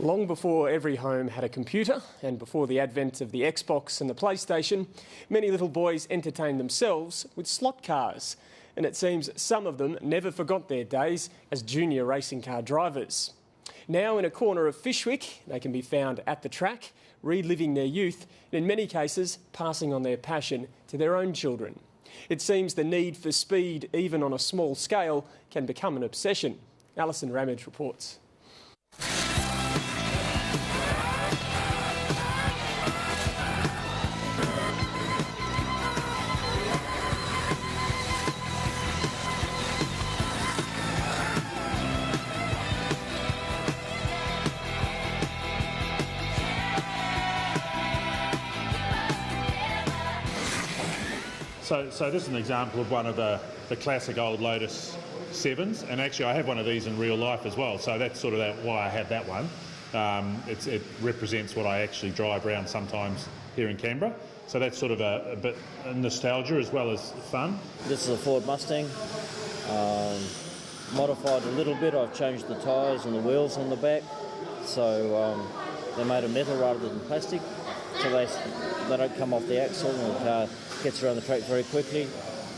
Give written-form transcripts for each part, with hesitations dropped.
Long before every home had a computer and before the advent of the Xbox and the PlayStation, many little boys entertained themselves with slot cars. And it seems some of them never forgot their days as junior racing car drivers. Now in a corner of Fyshwick, they can be found at the track, reliving their youth and in many cases passing on their passion to their own children. It seems the need for speed, even on a small scale, can become an obsession. Alison Ramage reports. So this is an example of one of the classic old Lotus 7s, and actually I have one of these in real life as well, so that's sort of why I have that one. It represents what I actually drive around sometimes here in Canberra, so that's sort of a bit of nostalgia as well as fun. This is a Ford Mustang, modified a little bit. I've changed the tyres and the wheels on the back, so they're made of metal rather than plastic, so they don't come off the axle, and the car gets around the track very quickly,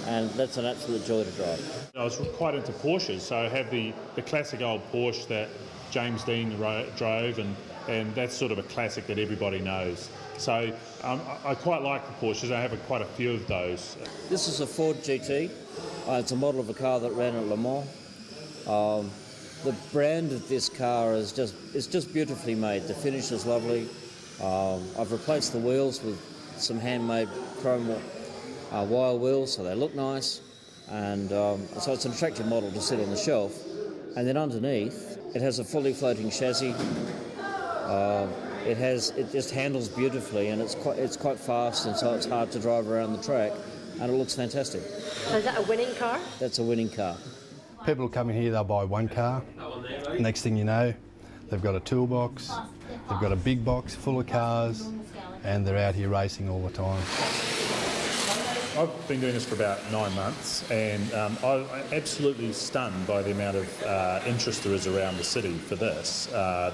and that's an absolute joy to drive. I was quite into Porsches, so I have the classic old Porsche that James Dean drove, and that's sort of a classic that everybody knows. So I quite like the Porsches. I have quite a few of those. This is a Ford GT. It's a model of a car that ran at Le Mans. The brand of this car is just beautifully made. The finish is lovely. I've replaced the wheels with some handmade chrome wire wheels, so they look nice, and so it's an attractive model to sit on the shelf. And then underneath, it has a fully floating chassis. It just handles beautifully, and it's quite fast, and so it's hard to drive around the track, and it looks fantastic. So is that a winning car? That's a winning car. People will come in here, they'll buy one car. Next thing you know, they've got a toolbox, they've got a big box full of cars, and they're out here racing all the time. I've been doing this for about 9 months, and I'm absolutely stunned by the amount of interest there is around the city for this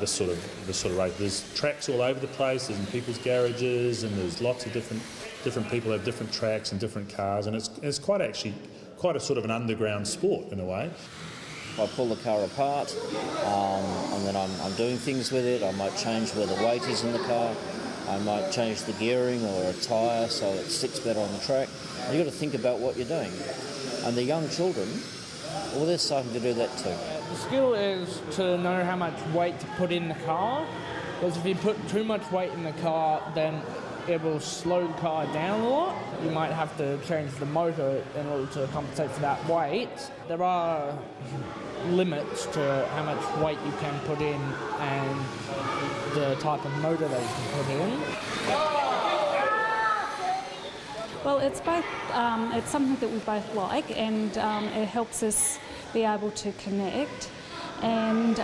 sort of race. There's tracks all over the place. There's in people's garages, and there's lots of different people have different tracks and different cars, and it's quite a sort of an underground sport in a way. I pull the car apart, and then I'm doing things with it. I might change where the weight is in the car. I might change the gearing or a tyre so it sticks better on the track. And you've got to think about what you're doing. And the young children, well, they're starting to do that too. The skill is to know how much weight to put in the car, because if you put too much weight in the car, then it will slow the car down a lot. You might have to change the motor in order to compensate for that weight. There are limits to how much weight you can put in and the type of motor that you can put in. Well, it's both. It's something that we both like, and it helps us be able to connect. And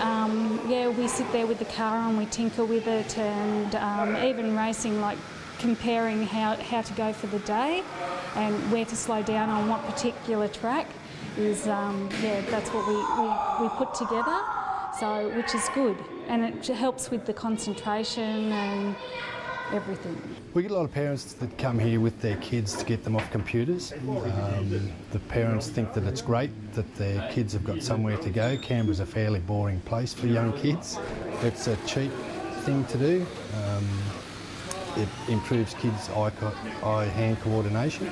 yeah, we sit there with the car and we tinker with it, and even racing, like comparing how to go for the day and where to slow down on what particular track is, yeah, that's what we put together, so which is good, and it helps with the concentration and everything. We get a lot of parents that come here with their kids to get them off computers. The parents think that it's great that their kids have got somewhere to go. Canberra's a fairly boring place for young kids. It's a cheap thing to do. It improves kids' eye-hand coordination,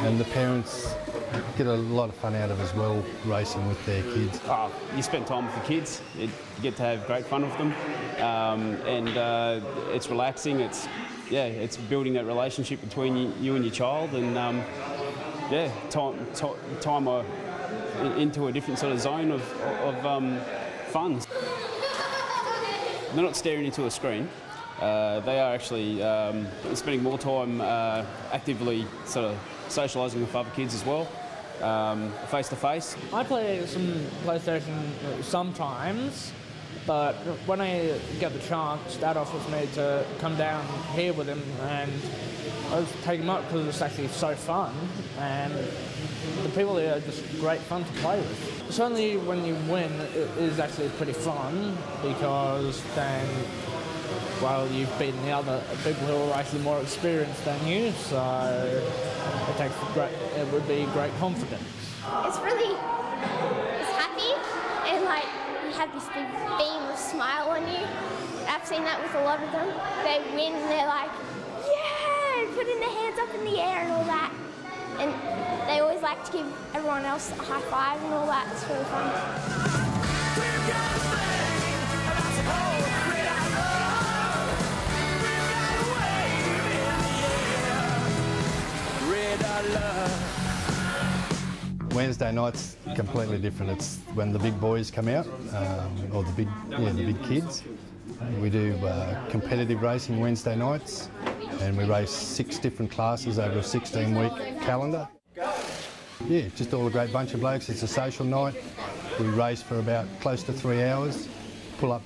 and the parents get a lot of fun out of it as well, racing with their kids. You spend time with the kids, you get to have great fun with them, and it's relaxing. It's building that relationship between you and your child, and yeah, time into a different sort of zone of fun. They're not staring into a screen. They are actually spending more time actively sort of socialising with other kids as well, face to face. I play some PlayStation sometimes, but when I get the chance, Dad offers me to come down here with him and I just take them up because it's actually so fun, and the people there are just great fun to play with. It's only when you win it is actually pretty fun, because then, well, you've beaten the other people who are actually more experienced than you, so it would be great confidence. It's happy, and like you have this big beam of smile on you. I've seen that with a lot of them. They win and they're like, yeah, putting their hands up in the air and all that. And they always like to give everyone else a high five and all that. It's really fun. Wednesday night's completely different. It's when the big boys come out, or the big kids. We do competitive racing Wednesday nights, and we race 6 different classes over a 16-week calendar. Yeah, just all a great bunch of blokes. It's a social night. We race for about close to 3 hours, pull up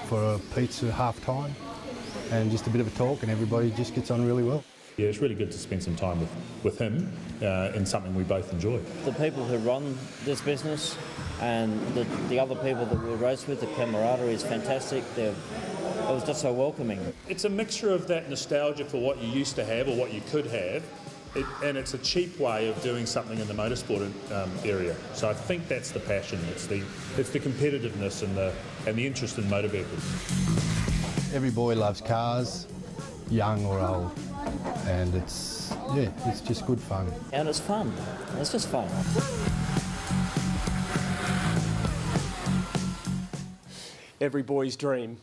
for a pizza half-time, and just a bit of a talk, and everybody just gets on really well. Yeah, it's really good to spend some time with him in something we both enjoy. The people who run this business and the other people that we race with, the camaraderie is fantastic. It was just so welcoming. It's a mixture of that nostalgia for what you used to have or what you could have, and it's a cheap way of doing something in the motorsport area. So I think that's the passion. It's the competitiveness and the interest in motor vehicles. Every boy loves cars, young or old, and it's just good fun. And it's fun. It's just fun. Every boy's dream.